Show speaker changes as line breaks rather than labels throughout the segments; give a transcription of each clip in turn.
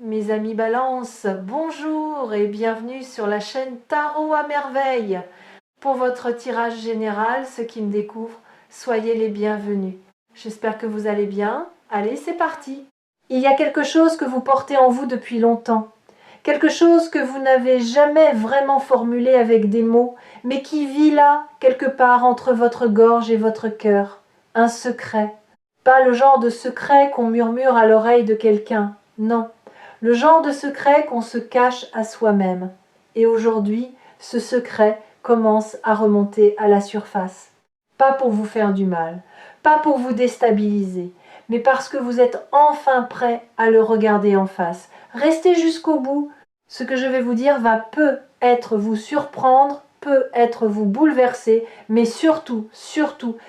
Mes amis Balance, bonjour et bienvenue sur la chaîne Tarot à merveille. Pour votre tirage général, ceux qui me découvrent, soyez les bienvenus. J'espère que vous allez bien. Allez, c'est parti. Il y a quelque chose que vous portez en vous depuis longtemps. Quelque chose que vous n'avez jamais vraiment formulé avec des mots, mais qui vit là, quelque part entre votre gorge et votre cœur. Un secret. Pas le genre de secret qu'on murmure à l'oreille de quelqu'un, non. Le genre de secret qu'on se cache à soi-même. Et aujourd'hui, ce secret commence à remonter à la surface. Pas pour vous faire du mal, pas pour vous déstabiliser, mais parce que vous êtes enfin prêt à le regarder en face. Restez jusqu'au bout. Ce que je vais vous dire va peut-être vous surprendre, peut-être vous bouleverser, mais surtout,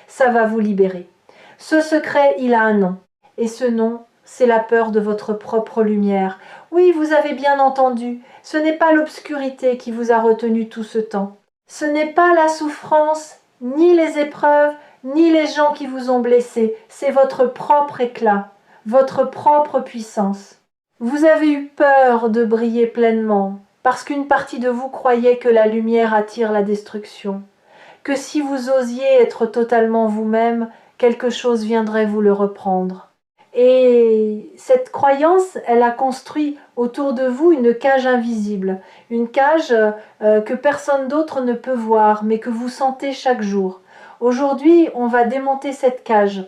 ça va vous libérer. Ce secret, il a un nom. Et ce nom, c'est la peur de votre propre lumière. Oui, vous avez bien entendu, ce n'est pas l'obscurité qui vous a retenu tout ce temps. Ce n'est pas la souffrance, ni les épreuves, ni les gens qui vous ont blessé. C'est votre propre éclat, votre propre puissance. Vous avez eu peur de briller pleinement, parce qu'une partie de vous croyait que la lumière attire la destruction, que si vous osiez être totalement vous-même, quelque chose viendrait vous le reprendre. Et cette croyance, elle a construit autour de vous une cage invisible, une cage que personne d'autre ne peut voir, mais que vous sentez chaque jour. Aujourd'hui, on va démonter cette cage,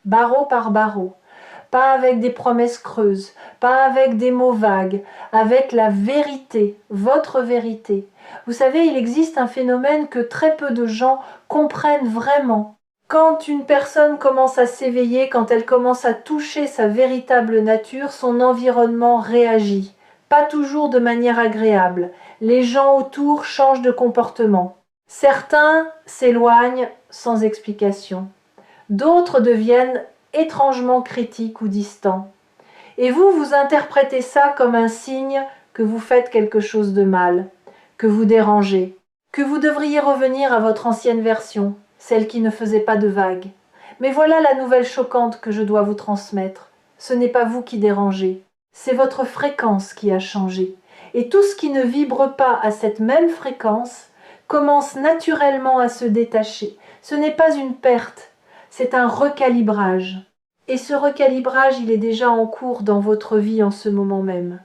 barreau par barreau, pas avec des promesses creuses, pas avec des mots vagues, avec la vérité, votre vérité. Vous savez, il existe un phénomène que très peu de gens comprennent vraiment. Quand une personne commence à s'éveiller, quand elle commence à toucher sa véritable nature, son environnement réagit. Pas toujours de manière agréable. Les gens autour changent de comportement. Certains s'éloignent sans explication. D'autres deviennent étrangement critiques ou distants. Et vous, vous interprétez ça comme un signe que vous faites quelque chose de mal, que vous dérangez, que vous devriez revenir à votre ancienne version, celle qui ne faisait pas de vagues. Mais voilà la nouvelle choquante que je dois vous transmettre. Ce n'est pas vous qui dérangez, c'est votre fréquence qui a changé. Et tout ce qui ne vibre pas à cette même fréquence commence naturellement à se détacher. Ce n'est pas une perte, c'est un recalibrage. Et ce recalibrage, il est déjà en cours dans votre vie en ce moment même.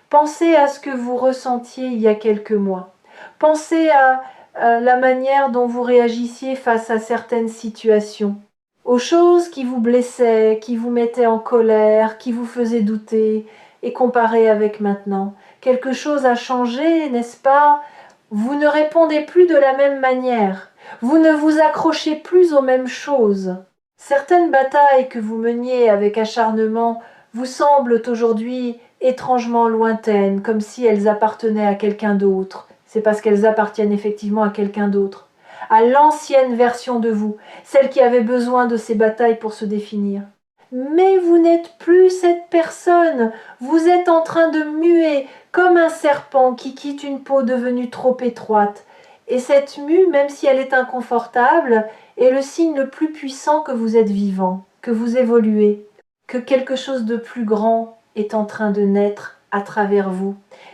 Pensez à ce que vous ressentiez il y a quelques mois. Pensez à la manière dont vous réagissiez face à certaines situations, aux choses qui vous blessaient, qui vous mettaient en colère, qui vous faisaient douter, et comparez avec maintenant. Quelque chose a changé, n'est-ce pas? Vous ne répondez plus de la même manière. Vous ne vous accrochez plus aux mêmes choses. Certaines batailles que vous meniez avec acharnement vous semblent aujourd'hui étrangement lointaines, comme si elles appartenaient à quelqu'un d'autre. C'est parce qu'elles appartiennent effectivement à quelqu'un d'autre, à l'ancienne version de vous, celle qui avait besoin de ces batailles pour se définir. Mais vous n'êtes plus cette personne, vous êtes en train de muer comme un serpent qui quitte une peau devenue trop étroite. Et cette mue, même si elle est inconfortable, est le signe le plus puissant que vous êtes vivant, que vous évoluez, que quelque chose de plus grand est en train de naître à travers vous.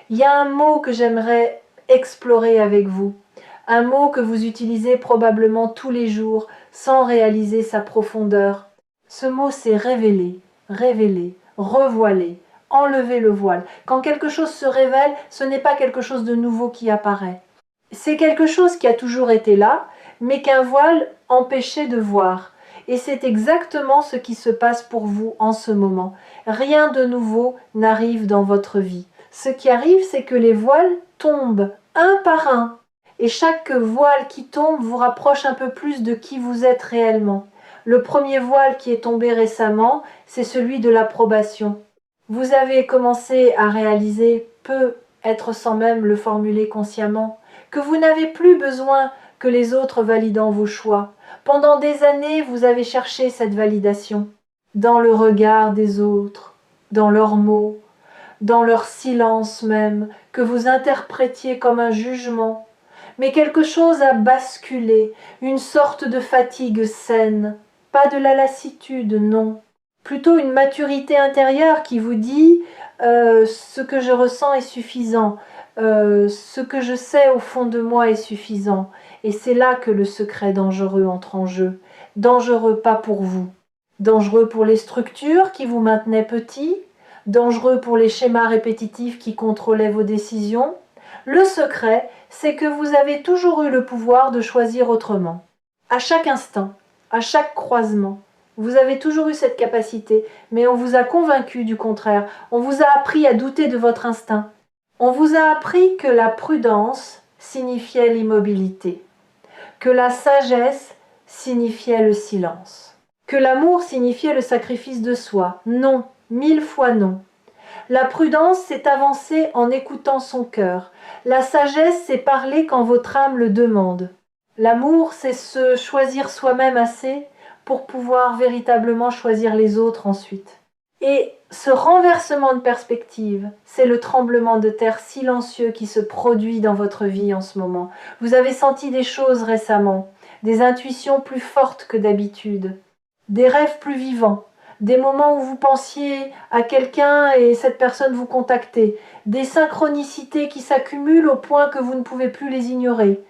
Il y a un mot que j'aimerais explorer avec vous, un mot que vous utilisez probablement tous les jours sans réaliser sa profondeur. Ce mot, c'est révéler, révéler, revoiler, enlever le voile. Quand quelque chose se révèle, ce n'est pas quelque chose de nouveau qui apparaît. C'est quelque chose qui a toujours été là, mais qu'un voile empêchait de voir. Et c'est exactement ce qui se passe pour vous en ce moment. Rien de nouveau n'arrive dans votre vie. Ce qui arrive, c'est que les voiles tombent un par un. Et chaque voile qui tombe vous rapproche un peu plus de qui vous êtes réellement. Le premier voile qui est tombé récemment, c'est celui de l'approbation. Vous avez commencé à réaliser, peut être sans même le formuler consciemment, que vous n'avez plus besoin que les autres valident vos choix. Pendant des années, vous avez cherché cette validation, dans le regard des autres, dans leurs mots, dans leur silence même, que vous interprétiez comme un jugement. Mais quelque chose a basculé, une sorte de fatigue saine, pas de la lassitude, non. Plutôt une maturité intérieure qui vous dit ce que je ressens est suffisant, ce que je sais au fond de moi est suffisant. Et c'est là que le secret dangereux entre en jeu. Dangereux pas pour vous, dangereux pour les structures qui vous maintenaient petits, dangereux pour les schémas répétitifs qui contrôlaient vos décisions. Le secret, c'est que vous avez toujours eu le pouvoir de choisir autrement. À chaque instant, à chaque croisement, vous avez toujours eu cette capacité, mais on vous a convaincu du contraire. On vous a appris à douter de votre instinct. On vous a appris que la prudence signifiait l'immobilité, que la sagesse signifiait le silence, que l'amour signifiait le sacrifice de soi. Non, 1000 fois non. La prudence, c'est avancer en écoutant son cœur. La sagesse, c'est parler quand votre âme le demande. L'amour, c'est se choisir soi-même assez pour pouvoir véritablement choisir les autres ensuite. Et ce renversement de perspective, c'est le tremblement de terre silencieux qui se produit dans votre vie en ce moment. Vous avez senti des choses récemment, des intuitions plus fortes que d'habitude, des rêves plus vivants, des moments où vous pensiez à quelqu'un et cette personne vous contactait, des synchronicités qui s'accumulent au point que vous ne pouvez plus les ignorer.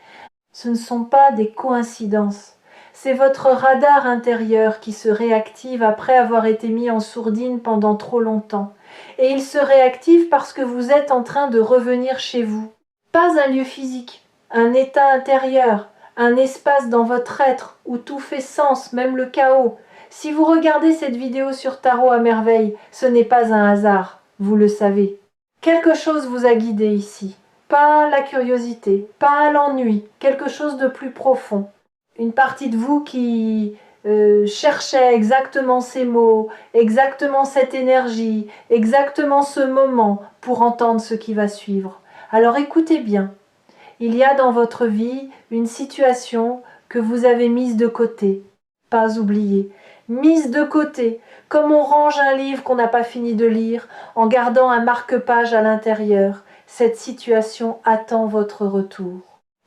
Ce ne sont pas des coïncidences. C'est votre radar intérieur qui se réactive après avoir été mis en sourdine pendant trop longtemps. Et il se réactive parce que vous êtes en train de revenir chez vous. Pas un lieu physique, un état intérieur, un espace dans votre être où tout fait sens, même le chaos. Si vous regardez cette vidéo sur Tarot à merveille, ce n'est pas un hasard, vous le savez. Quelque chose vous a guidé ici. Pas la curiosité, pas l'ennui, quelque chose de plus profond. Une partie de vous qui cherchait exactement ces mots, exactement cette énergie, exactement ce moment pour entendre ce qui va suivre. Alors écoutez bien. Il y a dans votre vie une situation que vous avez mise de côté, pas oubliée, mise de côté, comme on range un livre qu'on n'a pas fini de lire, en gardant un marque-page à l'intérieur. Cette situation attend votre retour.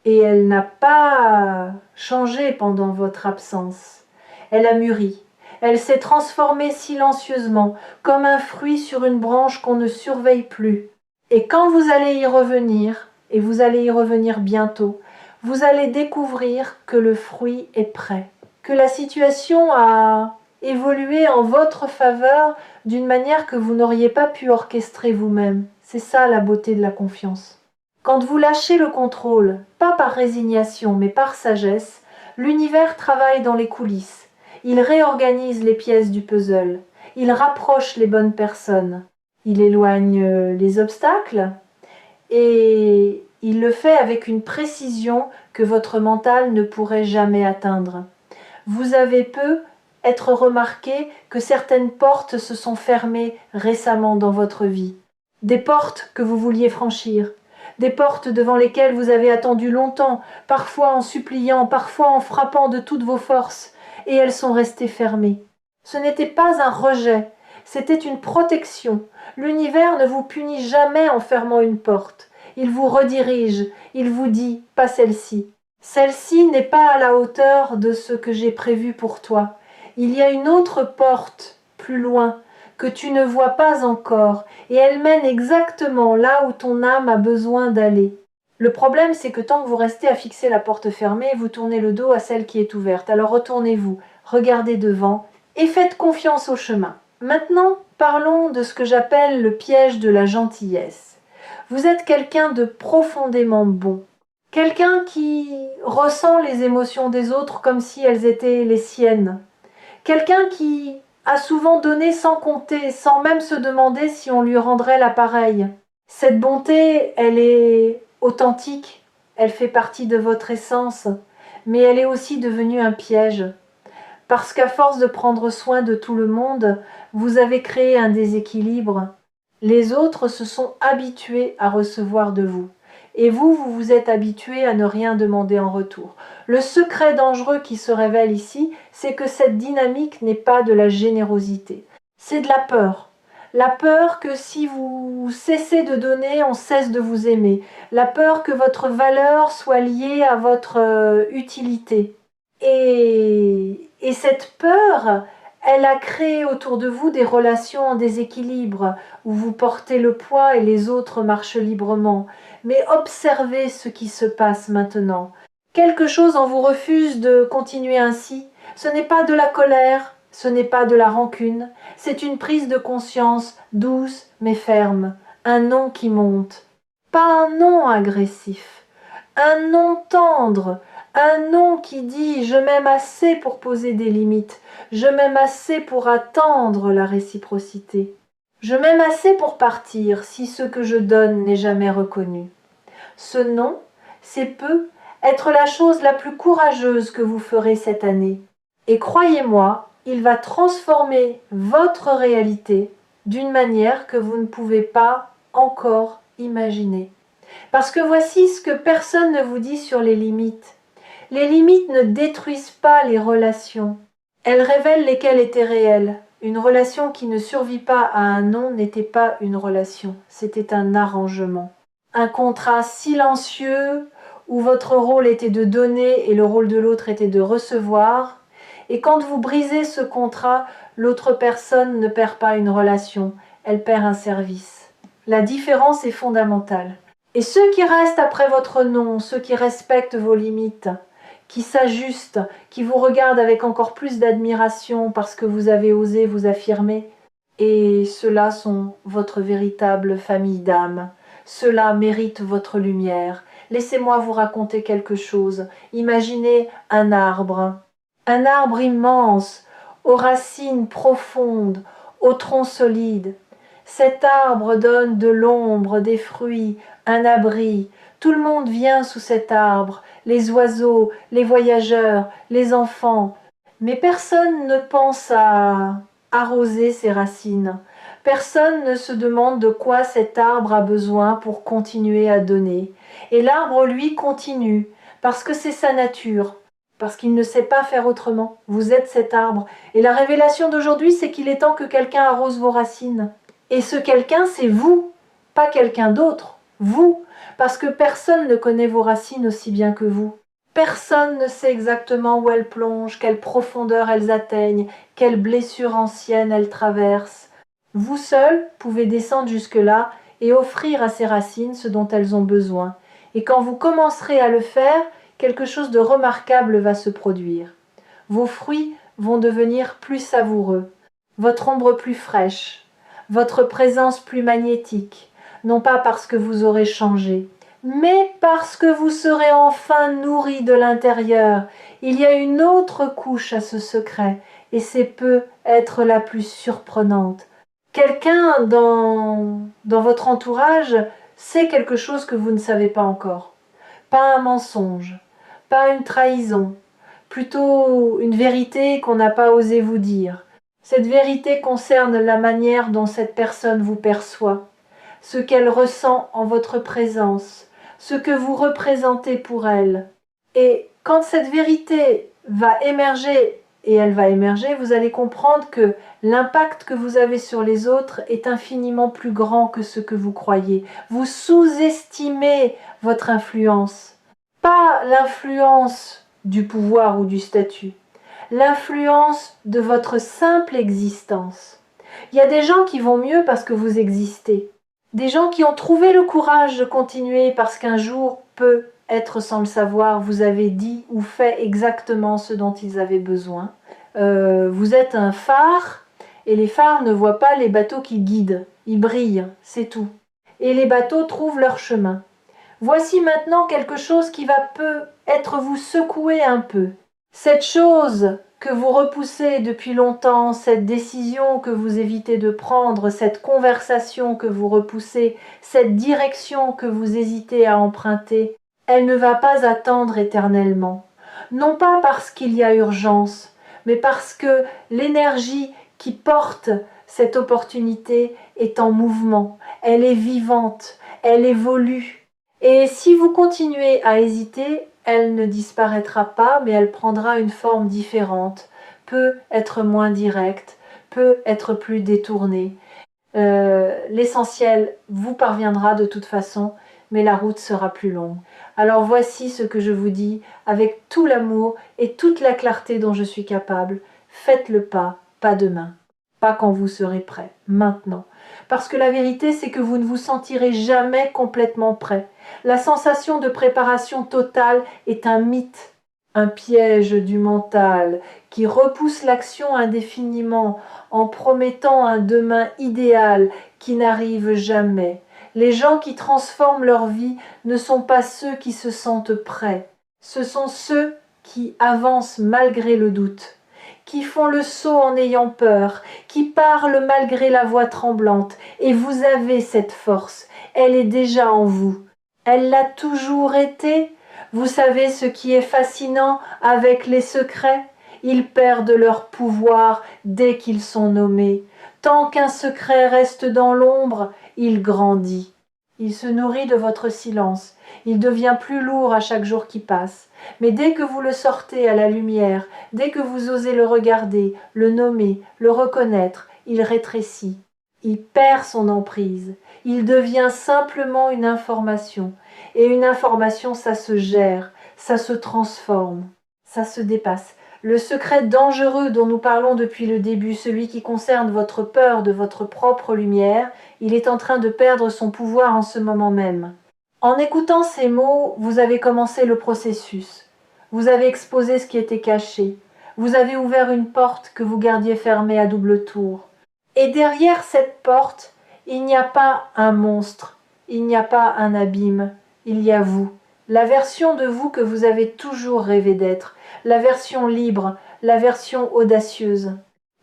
Et elle n'a pas changé pendant votre absence. Elle a mûri. Elle s'est transformée silencieusement, comme un fruit sur une branche qu'on ne surveille plus. Et quand vous allez y revenir, et vous allez y revenir bientôt, vous allez découvrir que le fruit est prêt, que la situation a évolué en votre faveur d'une manière que vous n'auriez pas pu orchestrer vous-même. C'est ça la beauté de la confiance. Quand vous lâchez le contrôle, pas par résignation mais par sagesse, l'univers travaille dans les coulisses. Il réorganise les pièces du puzzle. Il rapproche les bonnes personnes. Il éloigne les obstacles et il le fait avec une précision que votre mental ne pourrait jamais atteindre. Vous avez peu être remarqué que certaines portes se sont fermées récemment dans votre vie. Des portes que vous vouliez franchir, des portes devant lesquelles vous avez attendu longtemps, parfois en suppliant, parfois en frappant de toutes vos forces, et elles sont restées fermées. Ce n'était pas un rejet, c'était une protection. L'univers ne vous punit jamais en fermant une porte. Il vous redirige, il vous dit « pas celle-ci ». Celle-ci n'est pas à la hauteur de ce que j'ai prévu pour toi. Il y a une autre porte, plus loin, que tu ne vois pas encore, et elle mène exactement là où ton âme a besoin d'aller. Le problème, c'est que tant que vous restez à fixer la porte fermée, vous tournez le dos à celle qui est ouverte. Alors retournez-vous, regardez devant, et faites confiance au chemin. Maintenant, parlons de ce que j'appelle le piège de la gentillesse. Vous êtes quelqu'un de profondément bon. Quelqu'un qui ressent les émotions des autres comme si elles étaient les siennes. Quelqu'un qui a souvent donné sans compter, sans même se demander si on lui rendrait l'appareil. Cette bonté, elle est authentique, elle fait partie de votre essence, mais elle est aussi devenue un piège. Parce qu'à force de prendre soin de tout le monde, vous avez créé un déséquilibre. Les autres se sont habitués à recevoir de vous. Et vous vous êtes habitué à ne rien demander en retour. Le secret dangereux qui se révèle ici, c'est que cette dynamique n'est pas de la générosité. C'est de la peur. La peur que si vous cessez de donner, on cesse de vous aimer. La peur que votre valeur soit liée à votre utilité. Et cette peur, Elle a créé autour de vous des relations en déséquilibre, où vous portez le poids et les autres marchent librement. Mais observez ce qui se passe maintenant. Quelque chose en vous refuse de continuer ainsi. Ce n'est pas de la colère, ce n'est pas de la rancune, c'est une prise de conscience douce mais ferme, un non qui monte. Pas un non agressif, un non tendre, un non qui dit « je m'aime assez pour poser des limites, je m'aime assez pour attendre la réciprocité, je m'aime assez pour partir si ce que je donne n'est jamais reconnu ». Ce non, c'est peut être la chose la plus courageuse que vous ferez cette année. Et croyez-moi, il va transformer votre réalité d'une manière que vous ne pouvez pas encore imaginer. Parce que voici ce que personne ne vous dit sur les limites. Les limites ne détruisent pas les relations. Elles révèlent lesquelles étaient réelles. Une relation qui ne survit pas à un non n'était pas une relation, c'était un arrangement. Un contrat silencieux où votre rôle était de donner et le rôle de l'autre était de recevoir. Et quand vous brisez ce contrat, l'autre personne ne perd pas une relation, elle perd un service. La différence est fondamentale. Et ceux qui restent après votre non, ceux qui respectent vos limites, qui s'ajustent, qui vous regardent avec encore plus d'admiration parce que vous avez osé vous affirmer, et ceux-là sont votre véritable famille d'âme. Ceux-là méritent votre lumière. Laissez-moi vous raconter quelque chose. Imaginez un arbre immense, aux racines profondes, au tronc solide. Cet arbre donne de l'ombre, des fruits, un abri. Tout le monde vient sous cet arbre, les oiseaux, les voyageurs, les enfants. Mais personne ne pense à arroser ses racines. Personne ne se demande de quoi cet arbre a besoin pour continuer à donner. Et l'arbre, lui, continue, parce que c'est sa nature, parce qu'il ne sait pas faire autrement. Vous êtes cet arbre. Et la révélation d'aujourd'hui, c'est qu'il est temps que quelqu'un arrose vos racines. Et ce quelqu'un, c'est vous, pas quelqu'un d'autre, vous, parce que personne ne connaît vos racines aussi bien que vous. Personne ne sait exactement où elles plongent, quelle profondeur elles atteignent, quelles blessures anciennes elles traversent. Vous seul pouvez descendre jusque-là et offrir à ces racines ce dont elles ont besoin. Et quand vous commencerez à le faire, quelque chose de remarquable va se produire. Vos fruits vont devenir plus savoureux, votre ombre plus fraîche, votre présence plus magnétique, non pas parce que vous aurez changé, mais parce que vous serez enfin nourri de l'intérieur. Il y a une autre couche à ce secret, et c'est peut être la plus surprenante. Quelqu'un dans votre entourage sait quelque chose que vous ne savez pas encore. Pas un mensonge, pas une trahison, plutôt une vérité qu'on n'a pas osé vous dire. Cette vérité concerne la manière dont cette personne vous perçoit, ce qu'elle ressent en votre présence, ce que vous représentez pour elle. Et quand cette vérité va émerger, et elle va émerger, vous allez comprendre que l'impact que vous avez sur les autres est infiniment plus grand que ce que vous croyez. Vous sous-estimez votre influence. Pas l'influence du pouvoir ou du statut, l'influence de votre simple existence. Il y a des gens qui vont mieux parce que vous existez. Des gens qui ont trouvé le courage de continuer parce qu'un jour, peut-être sans le savoir, vous avez dit ou fait exactement ce dont ils avaient besoin. Vous êtes un phare et les phares ne voient pas les bateaux qui guident. Ils brillent, c'est tout. Et les bateaux trouvent leur chemin. Voici maintenant quelque chose qui va peut-être vous secouer un peu. Cette chose que vous repoussez depuis longtemps, cette décision que vous évitez de prendre, cette conversation que vous repoussez, cette direction que vous hésitez à emprunter, elle ne va pas attendre éternellement. Non pas parce qu'il y a urgence, mais parce que l'énergie qui porte cette opportunité est en mouvement, elle est vivante, elle évolue. Et si vous continuez à hésiter, elle ne disparaîtra pas, mais elle prendra une forme différente, peut être moins directe, peut être plus détournée. L'essentiel vous parviendra de toute façon, mais la route sera plus longue. Alors voici ce que je vous dis avec tout l'amour et toute la clarté dont je suis capable. Faites le pas pas demain, pas quand vous serez prêt, maintenant. Parce que la vérité, c'est que vous ne vous sentirez jamais complètement prêt. La sensation de préparation totale est un mythe, un piège du mental qui repousse l'action indéfiniment en promettant un demain idéal qui n'arrive jamais. Les gens qui transforment leur vie ne sont pas ceux qui se sentent prêts, ce sont ceux qui avancent malgré le doute, qui font le saut en ayant peur, qui parlent malgré la voix tremblante. Et vous avez cette force, elle est déjà en vous. Elle l'a toujours été. Vous savez ce qui est fascinant avec les secrets? Ils perdent leur pouvoir dès qu'ils sont nommés. Tant qu'un secret reste dans l'ombre, il grandit. Il se nourrit de votre silence. Il devient plus lourd à chaque jour qui passe. Mais dès que vous le sortez à la lumière, dès que vous osez le regarder, le nommer, le reconnaître, il rétrécit. Il perd son emprise. Il devient simplement une information. Et une information, ça se gère, ça se transforme, ça se dépasse. Le secret dangereux dont nous parlons depuis le début, celui qui concerne votre peur de votre propre lumière, il est en train de perdre son pouvoir en ce moment même. En écoutant ces mots, vous avez commencé le processus. Vous avez exposé ce qui était caché. Vous avez ouvert une porte que vous gardiez fermée à double tour. Et derrière cette porte, il n'y a pas un monstre, il n'y a pas un abîme, il y a vous, la version de vous que vous avez toujours rêvé d'être, la version libre, la version audacieuse,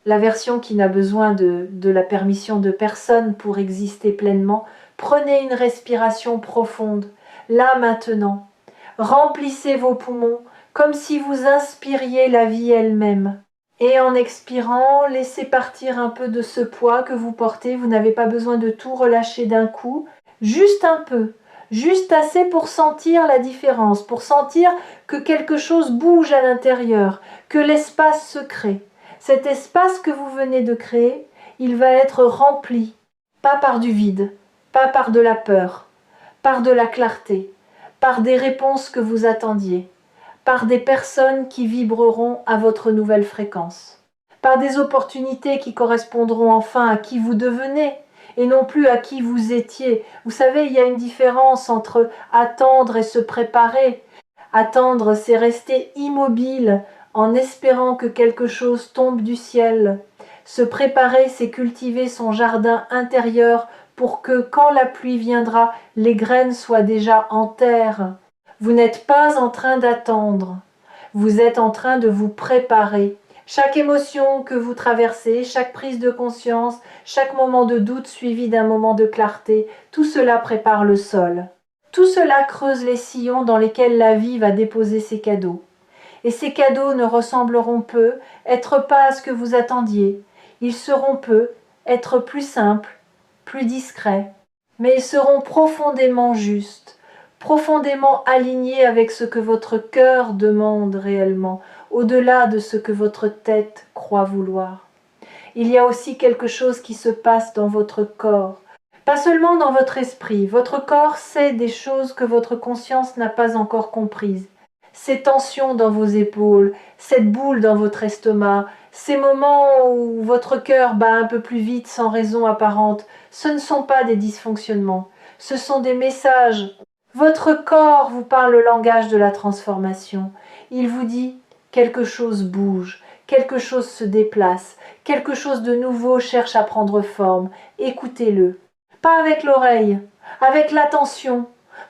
la version qui n'a besoin de la permission de personne pour exister pleinement. Prenez une respiration profonde, là maintenant. Remplissez vos poumons comme si vous inspiriez la vie elle-même. Et en expirant, laissez partir un peu de ce poids que vous portez. Vous n'avez pas besoin de tout relâcher d'un coup, juste un peu, juste assez pour sentir la différence, pour sentir que quelque chose bouge à l'intérieur, que l'espace se crée. Cet espace que vous venez de créer, il va être rempli, pas par du vide, pas par de la peur, par de la clarté, par des réponses que vous attendiez, par des personnes qui vibreront à votre nouvelle fréquence, par des opportunités qui correspondront enfin à qui vous devenez et non plus à qui vous étiez. Vous savez, il y a une différence entre attendre et se préparer. Attendre, c'est rester immobile en espérant que quelque chose tombe du ciel. Se préparer, c'est cultiver son jardin intérieur pour que, quand la pluie viendra, les graines soient déjà en terre. Vous n'êtes pas en train d'attendre, vous êtes en train de vous préparer. Chaque émotion que vous traversez, chaque prise de conscience, chaque moment de doute suivi d'un moment de clarté, tout cela prépare le sol. Tout cela creuse les sillons dans lesquels la vie va déposer ses cadeaux. Et ces cadeaux ne ressembleront peu, être pas à ce que vous attendiez. Ils seront peu, être plus simples, plus discrets. Mais ils seront profondément justes, profondément alignés avec ce que votre cœur demande réellement, au-delà de ce que votre tête croit vouloir. Il y a aussi quelque chose qui se passe dans votre corps, pas seulement dans votre esprit. Votre corps sait des choses que votre conscience n'a pas encore comprises. Ces tensions dans vos épaules, cette boule dans votre estomac, ces moments où votre cœur bat un peu plus vite sans raison apparente, ce ne sont pas des dysfonctionnements, ce sont des messages. Votre corps vous parle le langage de la transformation. Il vous dit quelque chose bouge, quelque chose se déplace, quelque chose de nouveau cherche à prendre forme. Écoutez-le. Pas avec l'oreille, avec l'attention.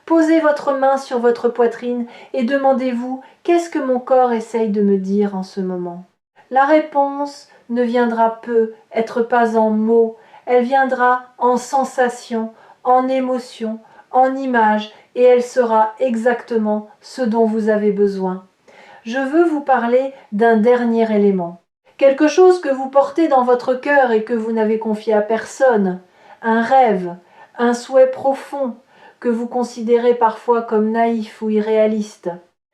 Posez votre main sur votre poitrine et demandez-vous « Qu'est-ce que mon corps essaye de me dire en ce moment ?» La réponse ne viendra peu, être pas en mots, elle viendra en sensation, en émotion, en image, et elle sera exactement ce dont vous avez besoin. Je veux vous parler d'un dernier élément. Quelque chose que vous portez dans votre cœur et que vous n'avez confié à personne. Un rêve, un souhait profond que vous considérez parfois comme naïf ou irréaliste.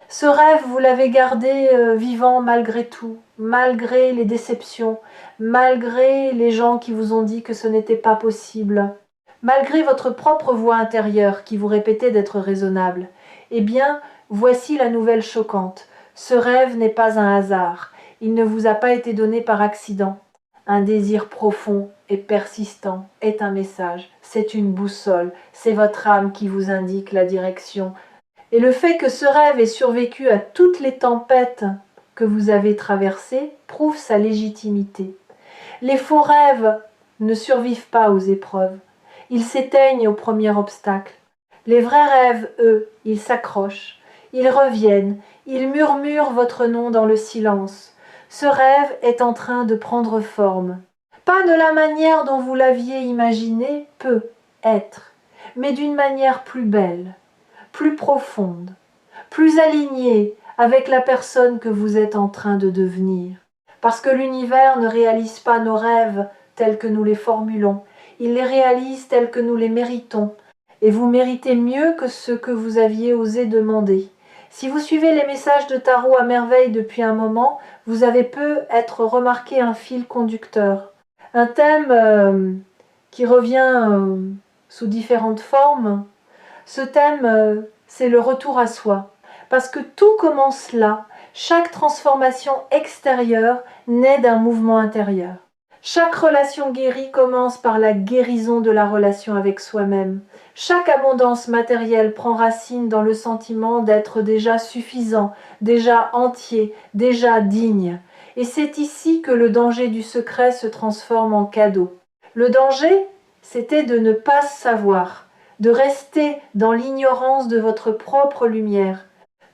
Ce rêve, vous l'avez gardé vivant malgré tout, malgré les déceptions, malgré les gens qui vous ont dit que ce n'était pas possible, malgré votre propre voix intérieure qui vous répétait d'être raisonnable. Eh bien, voici la nouvelle choquante. Ce rêve n'est pas un hasard. Il ne vous a pas été donné par accident. Un désir profond et persistant est un message, c'est une boussole, c'est votre âme qui vous indique la direction. Et le fait que ce rêve ait survécu à toutes les tempêtes que vous avez traversées prouve sa légitimité. Les faux rêves ne survivent pas aux épreuves. Ils s'éteignent au premier obstacle. Les vrais rêves, eux, ils s'accrochent, ils reviennent, ils murmurent votre nom dans le silence. Ce rêve est en train de prendre forme. Pas de la manière dont vous l'aviez imaginé, peut être, mais d'une manière plus belle, plus profonde, plus alignée avec la personne que vous êtes en train de devenir. Parce que l'univers ne réalise pas nos rêves tels que nous les formulons, il les réalise tels que nous les méritons. Et vous méritez mieux que ce que vous aviez osé demander. Si vous suivez les messages de tarot à merveille depuis un moment, vous avez peut-être remarqué un fil conducteur. Un thème qui revient sous différentes formes. Ce thème, c'est le retour à soi. Parce que tout commence là. Chaque transformation extérieure naît d'un mouvement intérieur. Chaque relation guérie commence par la guérison de la relation avec soi-même. Chaque abondance matérielle prend racine dans le sentiment d'être déjà suffisant, déjà entier, déjà digne. Et c'est ici que le danger du secret se transforme en cadeau. Le danger, c'était de ne pas savoir, de rester dans l'ignorance de votre propre lumière,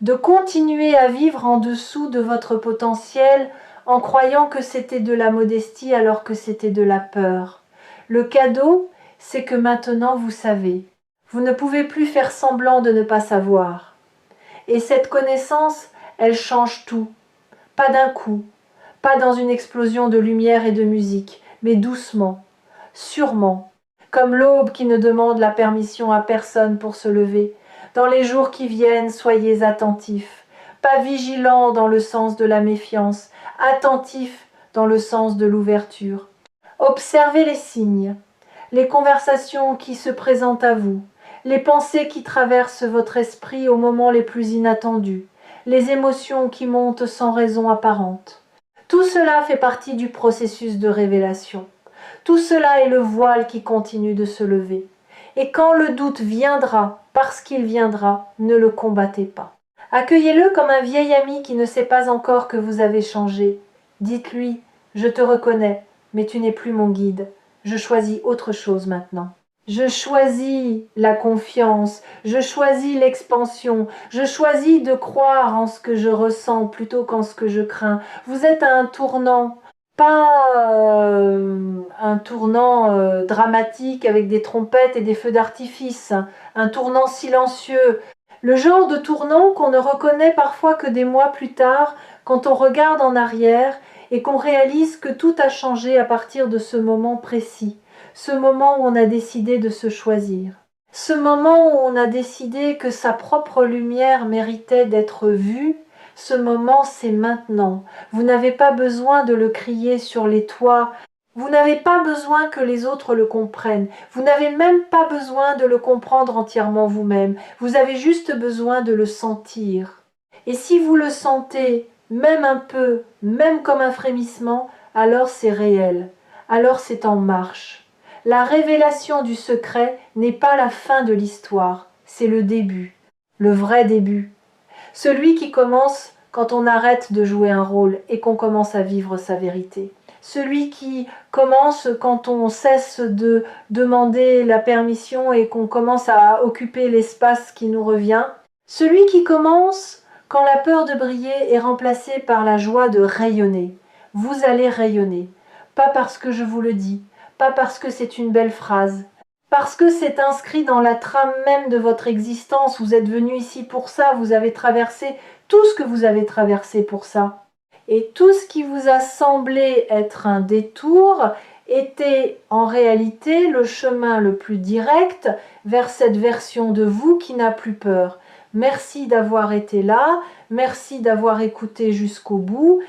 de continuer à vivre en dessous de votre potentiel en croyant que c'était de la modestie alors que c'était de la peur. Le cadeau, c'est que maintenant vous savez. Vous ne pouvez plus faire semblant de ne pas savoir. Et cette connaissance, elle change tout. Pas d'un coup, pas dans une explosion de lumière et de musique, mais doucement, sûrement, comme l'aube qui ne demande la permission à personne pour se lever. Dans les jours qui viennent, soyez attentifs, pas vigilants dans le sens de la méfiance, attentifs dans le sens de l'ouverture. Observez les signes, les conversations qui se présentent à vous, les pensées qui traversent votre esprit aux moments les plus inattendus, les émotions qui montent sans raison apparente. Tout cela fait partie du processus de révélation. Tout cela est le voile qui continue de se lever. Et quand le doute viendra, parce qu'il viendra, ne le combattez pas. Accueillez-le comme un vieil ami qui ne sait pas encore que vous avez changé. Dites-lui, je te reconnais, mais tu n'es plus mon guide. Je choisis autre chose maintenant. Je choisis la confiance, je choisis l'expansion, je choisis de croire en ce que je ressens plutôt qu'en ce que je crains. Vous êtes à un tournant, pas un tournant dramatique avec des trompettes et des feux d'artifice, un tournant silencieux. Le genre de tournant qu'on ne reconnaît parfois que des mois plus tard, quand on regarde en arrière et qu'on réalise que tout a changé à partir de ce moment précis. Ce moment où on a décidé de se choisir. Ce moment où on a décidé que sa propre lumière méritait d'être vue, ce moment c'est maintenant. Vous n'avez pas besoin de le crier sur les toits. Vous n'avez pas besoin que les autres le comprennent. Vous n'avez même pas besoin de le comprendre entièrement vous-même. Vous avez juste besoin de le sentir. Et si vous le sentez, même un peu, même comme un frémissement, alors c'est réel. Alors c'est en marche. La révélation du secret n'est pas la fin de l'histoire, c'est le début, le vrai début. Celui qui commence quand on arrête de jouer un rôle et qu'on commence à vivre sa vérité. Celui qui commence quand on cesse de demander la permission et qu'on commence à occuper l'espace qui nous revient. Celui qui commence quand la peur de briller est remplacée par la joie de rayonner. Vous allez rayonner, pas parce que je vous le dis, pas parce que c'est une belle phrase, parce que c'est inscrit dans la trame même de votre existence. Vous êtes venu ici pour ça, vous avez traversé tout ce que vous avez traversé pour ça. Et tout ce qui vous a semblé être un détour était en réalité le chemin le plus direct vers cette version de vous qui n'a plus peur. Merci d'avoir été là, merci d'avoir écouté jusqu'au bout.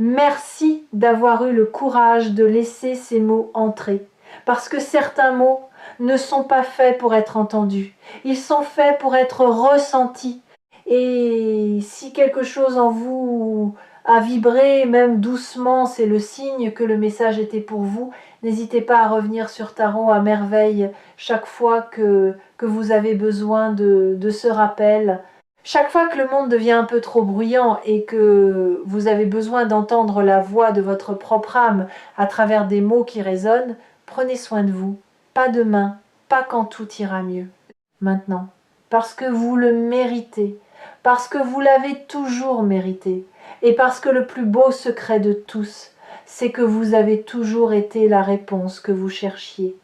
Merci d'avoir eu le courage de laisser ces mots entrer, parce que certains mots ne sont pas faits pour être entendus, ils sont faits pour être ressentis. Et si quelque chose en vous à vibrer, même doucement, c'est le signe que le message était pour vous. N'hésitez pas à revenir sur Tarot à merveille chaque fois que vous avez besoin de ce rappel. Chaque fois que le monde devient un peu trop bruyant et que vous avez besoin d'entendre la voix de votre propre âme à travers des mots qui résonnent, prenez soin de vous. Pas demain, pas quand tout ira mieux. Maintenant, parce que vous le méritez, parce que vous l'avez toujours mérité, et parce que le plus beau secret de tous, c'est que vous avez toujours été la réponse que vous cherchiez.